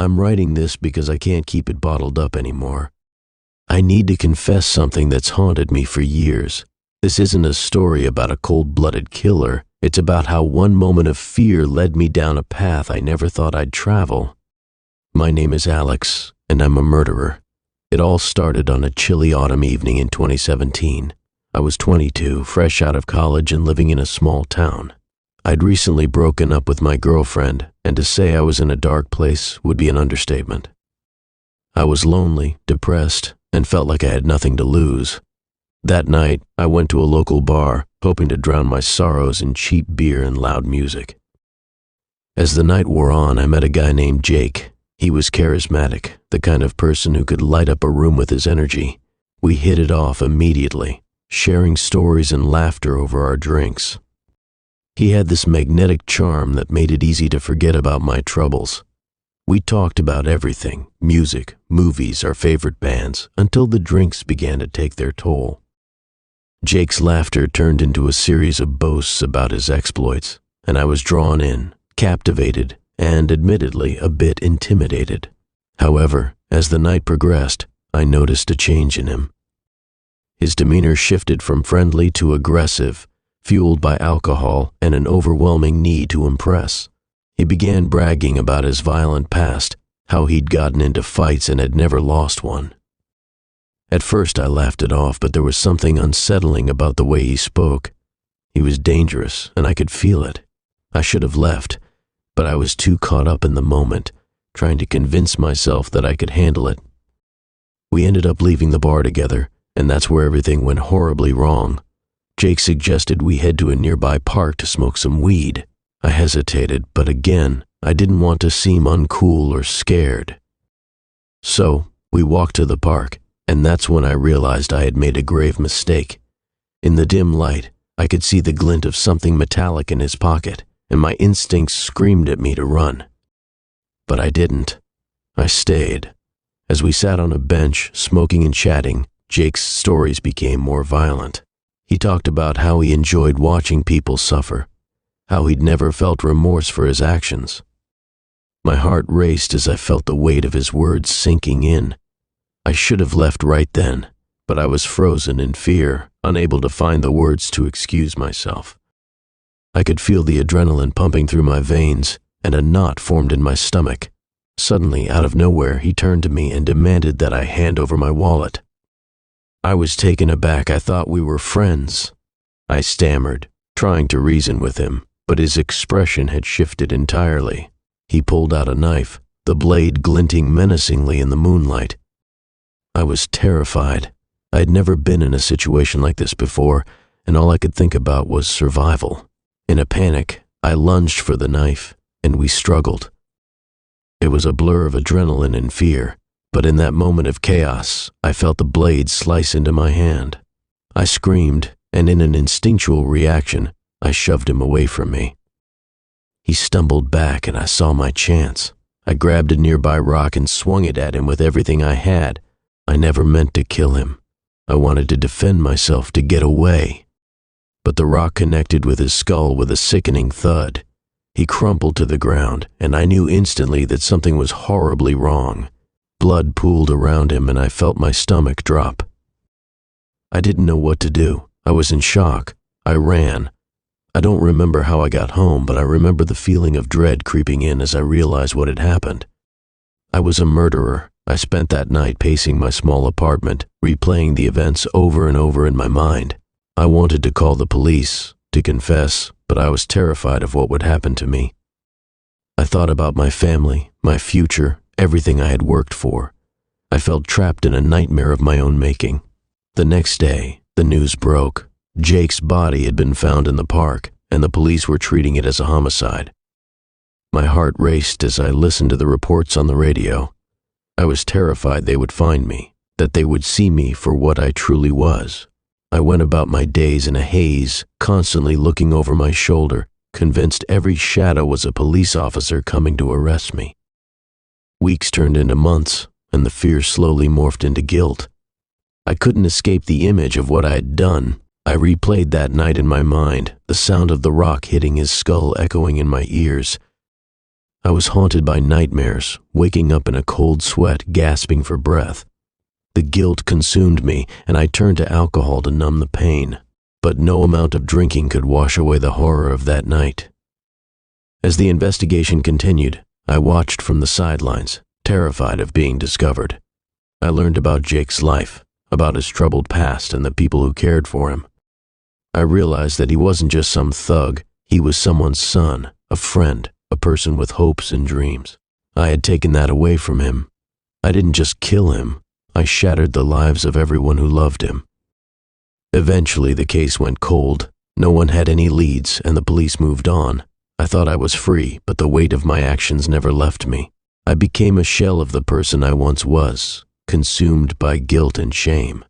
I'm writing this because I can't keep it bottled up anymore. I need to confess something that's haunted me for years. This isn't a story about a cold-blooded killer. It's about how one moment of fear led me down a path I never thought I'd travel. My name is Alex, and I'm a murderer. It all started on a chilly autumn evening in 2017. I was 22, fresh out of college and living in a small town. I'd recently broken up with my girlfriend, and to say I was in a dark place would be an understatement. I was lonely, depressed, and felt like I had nothing to lose. That night, I went to a local bar, hoping to drown my sorrows in cheap beer and loud music. As the night wore on, I met a guy named Jake. He was charismatic, the kind of person who could light up a room with his energy. We hit it off immediately, sharing stories and laughter over our drinks. He had this magnetic charm that made it easy to forget about my troubles. We talked about everything, music, movies, our favorite bands, until the drinks began to take their toll. Jake's laughter turned into a series of boasts about his exploits, and I was drawn in, captivated, and admittedly a bit intimidated. However, as the night progressed, I noticed a change in him. His demeanor shifted from friendly to aggressive, fueled by alcohol and an overwhelming need to impress. He began bragging about his violent past, how he'd gotten into fights and had never lost one. At first I laughed it off, but there was something unsettling about the way he spoke. He was dangerous, and I could feel it. I should have left, but I was too caught up in the moment, trying to convince myself that I could handle it. We ended up leaving the bar together, and that's where everything went horribly wrong. Jake suggested we head to a nearby park to smoke some weed. I hesitated, but again, I didn't want to seem uncool or scared. So, we walked to the park, and that's when I realized I had made a grave mistake. In the dim light, I could see the glint of something metallic in his pocket, and my instincts screamed at me to run. But I didn't. I stayed. As we sat on a bench, smoking and chatting, Jake's stories became more violent. He talked about how he enjoyed watching people suffer, how he'd never felt remorse for his actions. My heart raced as I felt the weight of his words sinking in. I should have left right then, but I was frozen in fear, unable to find the words to excuse myself. I could feel the adrenaline pumping through my veins, and a knot formed in my stomach. Suddenly, out of nowhere, he turned to me and demanded that I hand over my wallet. I was taken aback. I thought we were friends. I stammered, trying to reason with him, but his expression had shifted entirely. He pulled out a knife, the blade glinting menacingly in the moonlight. I was terrified. I had never been in a situation like this before, and all I could think about was survival. In a panic, I lunged for the knife, and we struggled. It was a blur of adrenaline and fear, but in that moment of chaos, I felt the blade slice into my hand. I screamed, and in an instinctual reaction, I shoved him away from me. He stumbled back, and I saw my chance. I grabbed a nearby rock and swung it at him with everything I had. I never meant to kill him. I wanted to defend myself, to get away. But the rock connected with his skull with a sickening thud. He crumpled to the ground, and I knew instantly that something was horribly wrong. Blood pooled around him, and I felt my stomach drop. I didn't know what to do. I was in shock. I ran. I don't remember how I got home, but I remember the feeling of dread creeping in as I realized what had happened. I was a murderer. I spent that night pacing my small apartment, replaying the events over and over in my mind. I wanted to call the police, to confess, but I was terrified of what would happen to me. I thought about my family, my future, everything I had worked for. I felt trapped in a nightmare of my own making. The next day, the news broke. Jake's body had been found in the park, and the police were treating it as a homicide. My heart raced as I listened to the reports on the radio. I was terrified they would find me, that they would see me for what I truly was. I went about my days in a haze, constantly looking over my shoulder, convinced every shadow was a police officer coming to arrest me. Weeks turned into months, and the fear slowly morphed into guilt. I couldn't escape the image of what I had done. I replayed that night in my mind, the sound of the rock hitting his skull echoing in my ears. I was haunted by nightmares, waking up in a cold sweat, gasping for breath. The guilt consumed me, and I turned to alcohol to numb the pain, but no amount of drinking could wash away the horror of that night. As the investigation continued, I watched from the sidelines, terrified of being discovered. I learned about Jake's life, about his troubled past and the people who cared for him. I realized that he wasn't just some thug, he was someone's son, a friend, a person with hopes and dreams. I had taken that away from him. I didn't just kill him, I shattered the lives of everyone who loved him. Eventually the case went cold. No one had any leads and the police moved on. I thought I was free, but the weight of my actions never left me. I became a shell of the person I once was, consumed by guilt and shame.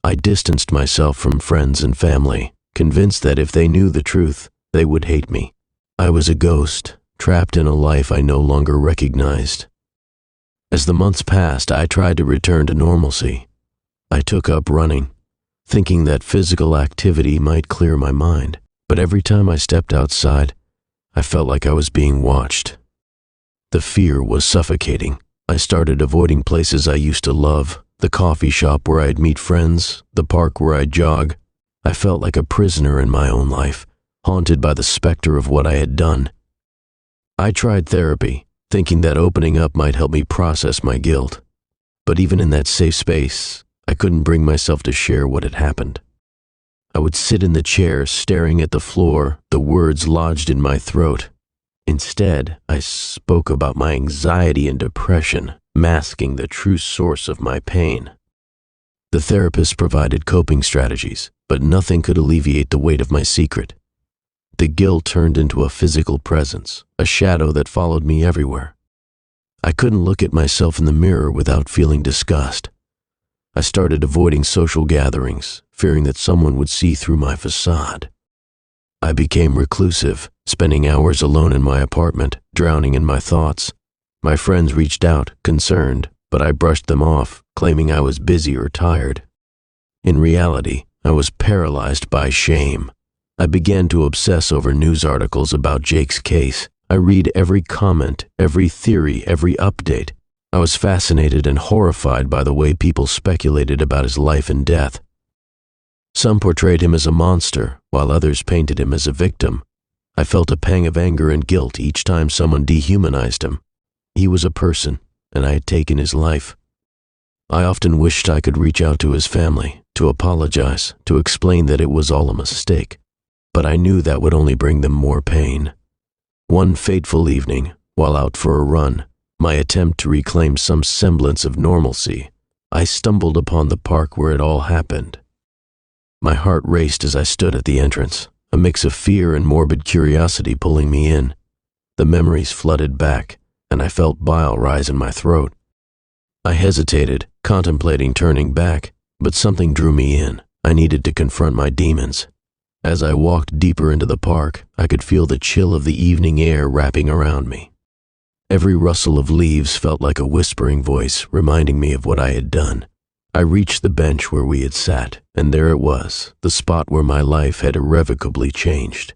I distanced myself from friends and family, convinced that if they knew the truth, they would hate me. I was a ghost, trapped in a life I no longer recognized. As the months passed, I tried to return to normalcy. I took up running, thinking that physical activity might clear my mind, but every time I stepped outside, I felt like I was being watched. The fear was suffocating. I started avoiding places I used to love, the coffee shop where I'd meet friends, the park where I'd jog. I felt like a prisoner in my own life, haunted by the specter of what I had done. I tried therapy, thinking that opening up might help me process my guilt. But even in that safe space, I couldn't bring myself to share what had happened. I would sit in the chair, staring at the floor, the words lodged in my throat. Instead, I spoke about my anxiety and depression, masking the true source of my pain. The therapist provided coping strategies, but nothing could alleviate the weight of my secret. The guilt turned into a physical presence, a shadow that followed me everywhere. I couldn't look at myself in the mirror without feeling disgust. I started avoiding social gatherings, fearing that someone would see through my facade. I became reclusive, spending hours alone in my apartment, drowning in my thoughts. My friends reached out, concerned, but I brushed them off, claiming I was busy or tired. In reality, I was paralyzed by shame. I began to obsess over news articles about Jake's case. I read every comment, every theory, every update. I was fascinated and horrified by the way people speculated about his life and death. Some portrayed him as a monster, while others painted him as a victim. I felt a pang of anger and guilt each time someone dehumanized him. He was a person, and I had taken his life. I often wished I could reach out to his family, to apologize, to explain that it was all a mistake. But I knew that would only bring them more pain. One fateful evening, while out for a run, my attempt to reclaim some semblance of normalcy, I stumbled upon the park where it all happened. My heart raced as I stood at the entrance, a mix of fear and morbid curiosity pulling me in. The memories flooded back, and I felt bile rise in my throat. I hesitated, contemplating turning back, but something drew me in. I needed to confront my demons. As I walked deeper into the park, I could feel the chill of the evening air wrapping around me. Every rustle of leaves felt like a whispering voice, reminding me of what I had done. I reached the bench where we had sat, and there it was, the spot where my life had irrevocably changed.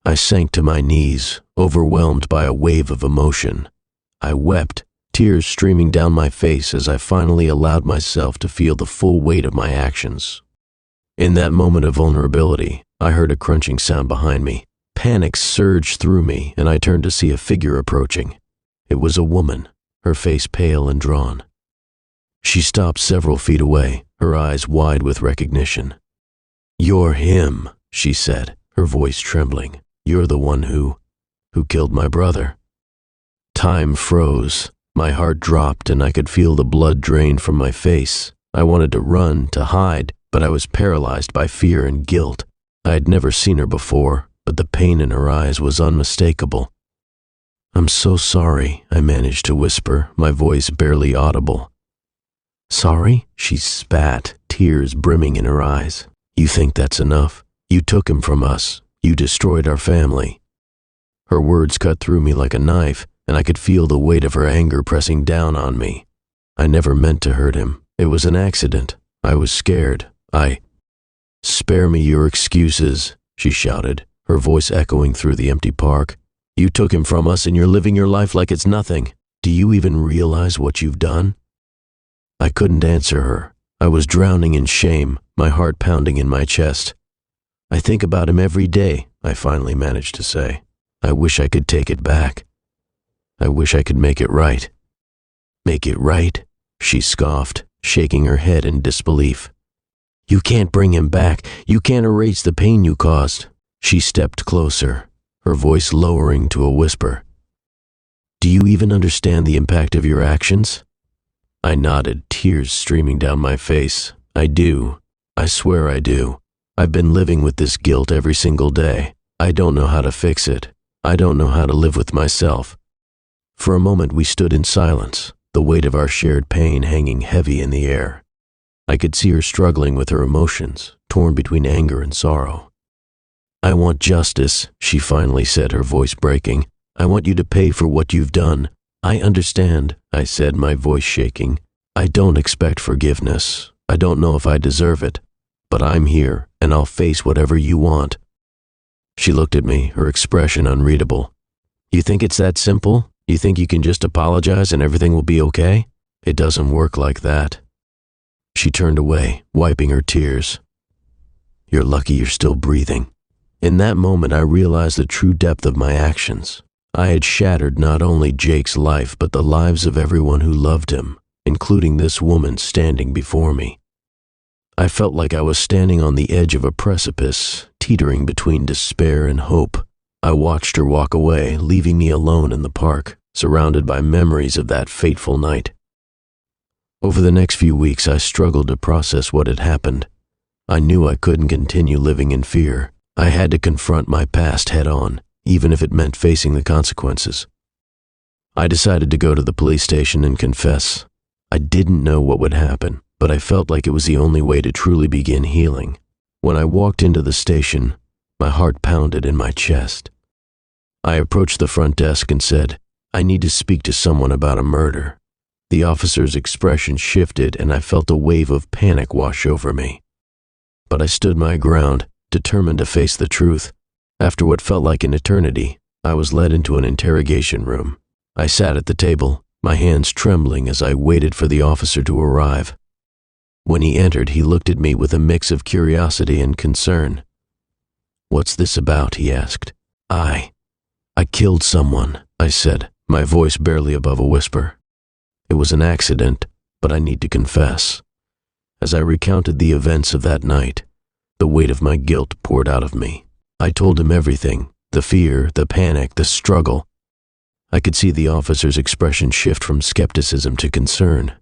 I sank to my knees, overwhelmed by a wave of emotion. I wept, tears streaming down my face as I finally allowed myself to feel the full weight of my actions. In that moment of vulnerability, I heard a crunching sound behind me. Panic surged through me, and I turned to see a figure approaching. It was a woman, her face pale and drawn. She stopped several feet away, her eyes wide with recognition. "You're him," she said, her voice trembling. "You're the one who killed my brother." Time froze. My heart dropped, and I could feel the blood drain from my face. I wanted to run, to hide, but I was paralyzed by fear and guilt. I had never seen her before, but the pain in her eyes was unmistakable. "I'm so sorry," I managed to whisper, my voice barely audible. "Sorry?" she spat, tears brimming in her eyes. "You think that's enough? You took him from us. You destroyed our family." Her words cut through me like a knife, and I could feel the weight of her anger pressing down on me. I never meant to hurt him. It was an accident. I was scared. "Spare me your excuses," she shouted, her voice echoing through the empty park. You took him from us and you're living your life like it's nothing. Do you even realize what you've done?" I couldn't answer her. I was drowning in shame, my heart pounding in my chest. "I think about him every day," I finally managed to say. "I wish I could take it back. I wish I could make it right." "Make it right?" she scoffed, shaking her head in disbelief. "You can't bring him back. You can't erase the pain you caused." She stepped closer, her voice lowering to a whisper. "Do you even understand the impact of your actions?" I nodded, tears streaming down my face. "I do. I swear I do. I've been living with this guilt every single day. I don't know how to fix it. I don't know how to live with myself." For a moment we stood in silence, the weight of our shared pain hanging heavy in the air. I could see her struggling with her emotions, torn between anger and sorrow. "I want justice," she finally said, her voice breaking. "I want you to pay for what you've done." "I understand," I said, my voice shaking. "I don't expect forgiveness. I don't know if I deserve it. But I'm here, and I'll face whatever you want." She looked at me, her expression unreadable. "You think it's that simple? You think you can just apologize and everything will be okay? It doesn't work like that." She turned away, wiping her tears. "You're lucky you're still breathing." In that moment, I realized the true depth of my actions. I had shattered not only Jake's life, but the lives of everyone who loved him, including this woman standing before me. I felt like I was standing on the edge of a precipice, teetering between despair and hope. I watched her walk away, leaving me alone in the park, surrounded by memories of that fateful night. Over the next few weeks, I struggled to process what had happened. I knew I couldn't continue living in fear. I had to confront my past head-on, even if it meant facing the consequences. I decided to go to the police station and confess. I didn't know what would happen, but I felt like it was the only way to truly begin healing. When I walked into the station, my heart pounded in my chest. I approached the front desk and said, "I need to speak to someone about a murder." The officer's expression shifted and I felt a wave of panic wash over me. But I stood my ground, determined to face the truth. After what felt like an eternity, I was led into an interrogation room. I sat at the table, my hands trembling as I waited for the officer to arrive. When he entered, he looked at me with a mix of curiosity and concern. "What's this about?" he asked. I killed someone," I said, my voice barely above a whisper. "It was an accident, but I need to confess." As I recounted the events of that night, the weight of my guilt poured out of me. I told him everything, the fear, the panic, the struggle. I could see the officer's expression shift from skepticism to concern.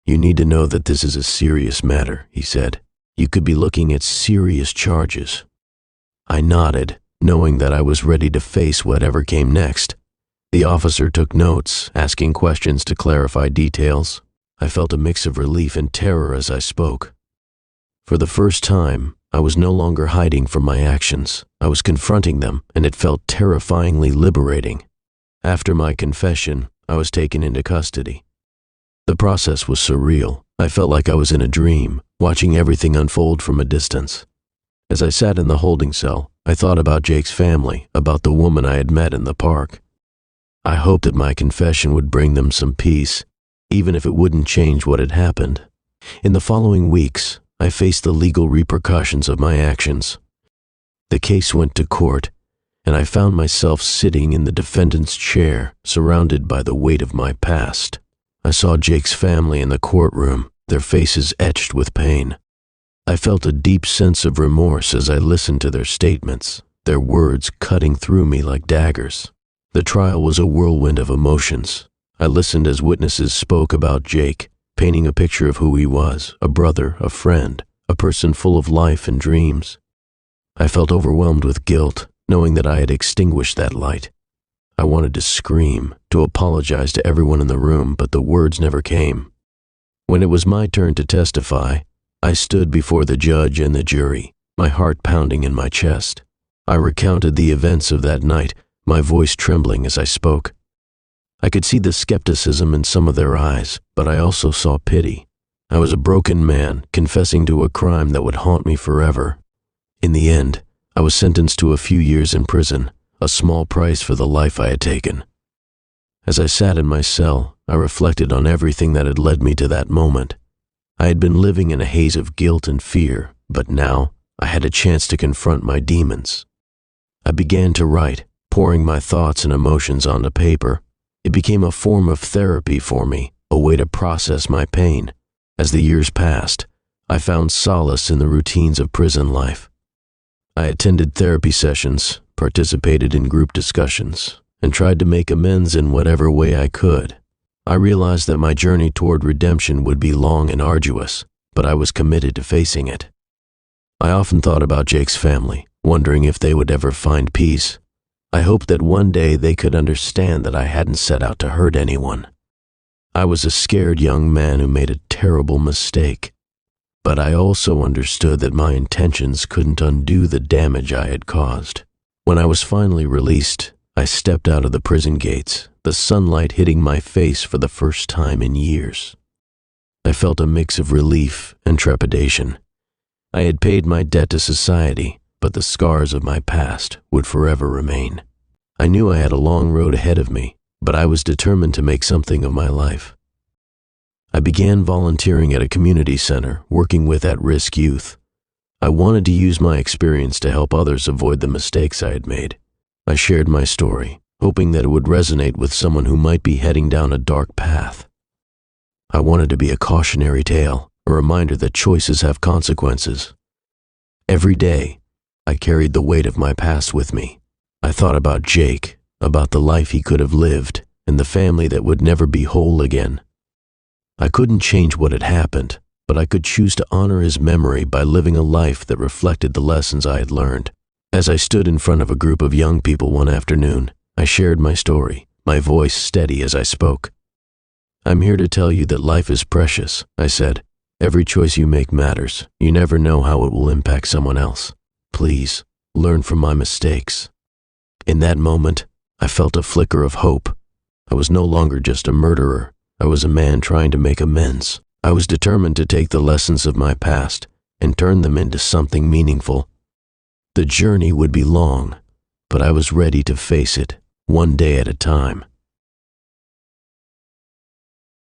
"You need to know that this is a serious matter," he said. "You could be looking at serious charges." I nodded, knowing that I was ready to face whatever came next. The officer took notes, asking questions to clarify details. I felt a mix of relief and terror as I spoke. For the first time, I was no longer hiding from my actions. I was confronting them, and it felt terrifyingly liberating. After my confession, I was taken into custody. The process was surreal. I felt like I was in a dream, watching everything unfold from a distance. As I sat in the holding cell, I thought about Jake's family, about the woman I had met in the park. I hoped that my confession would bring them some peace, even if it wouldn't change what had happened. In the following weeks, I faced the legal repercussions of my actions. The case went to court, and I found myself sitting in the defendant's chair, surrounded by the weight of my past. I saw Jake's family in the courtroom, their faces etched with pain. I felt a deep sense of remorse as I listened to their statements, their words cutting through me like daggers. The trial was a whirlwind of emotions. I listened as witnesses spoke about Jake, painting a picture of who he was, a brother, a friend, a person full of life and dreams. I felt overwhelmed with guilt, knowing that I had extinguished that light. I wanted to scream, to apologize to everyone in the room, but the words never came. When it was my turn to testify, I stood before the judge and the jury, my heart pounding in my chest. I recounted the events of that night, my voice trembling as I spoke. I could see the skepticism in some of their eyes, but I also saw pity. I was a broken man, confessing to a crime that would haunt me forever. In the end, I was sentenced to a few years in prison, a small price for the life I had taken. As I sat in my cell, I reflected on everything that had led me to that moment. I had been living in a haze of guilt and fear, but now I had a chance to confront my demons. I began to write, pouring my thoughts and emotions onto paper. It became a form of therapy for me, a way to process my pain. As the years passed, I found solace in the routines of prison life. I attended therapy sessions, participated in group discussions, and tried to make amends in whatever way I could. I realized that my journey toward redemption would be long and arduous, but I was committed to facing it. I often thought about Jake's family, wondering if they would ever find peace. I hoped that one day they could understand that I hadn't set out to hurt anyone. I was a scared young man who made a terrible mistake, but I also understood that my intentions couldn't undo the damage I had caused. When I was finally released, I stepped out of the prison gates, the sunlight hitting my face for the first time in years. I felt a mix of relief and trepidation. I had paid my debt to society, but the scars of my past would forever remain. I knew I had a long road ahead of me, but I was determined to make something of my life. I began volunteering at a community center, working with at-risk youth. I wanted to use my experience to help others avoid the mistakes I had made. I shared my story, hoping that it would resonate with someone who might be heading down a dark path. I wanted to be a cautionary tale, a reminder that choices have consequences. Every day, I carried the weight of my past with me. I thought about Jake, about the life he could have lived, and the family that would never be whole again. I couldn't change what had happened, but I could choose to honor his memory by living a life that reflected the lessons I had learned. As I stood in front of a group of young people one afternoon, I shared my story, my voice steady as I spoke. "I'm here to tell you that life is precious," I said. "Every choice you make matters. You never know how it will impact someone else. Please, learn from my mistakes." In that moment, I felt a flicker of hope. I was no longer just a murderer. I was a man trying to make amends. I was determined to take the lessons of my past and turn them into something meaningful. The journey would be long, but I was ready to face it, one day at a time.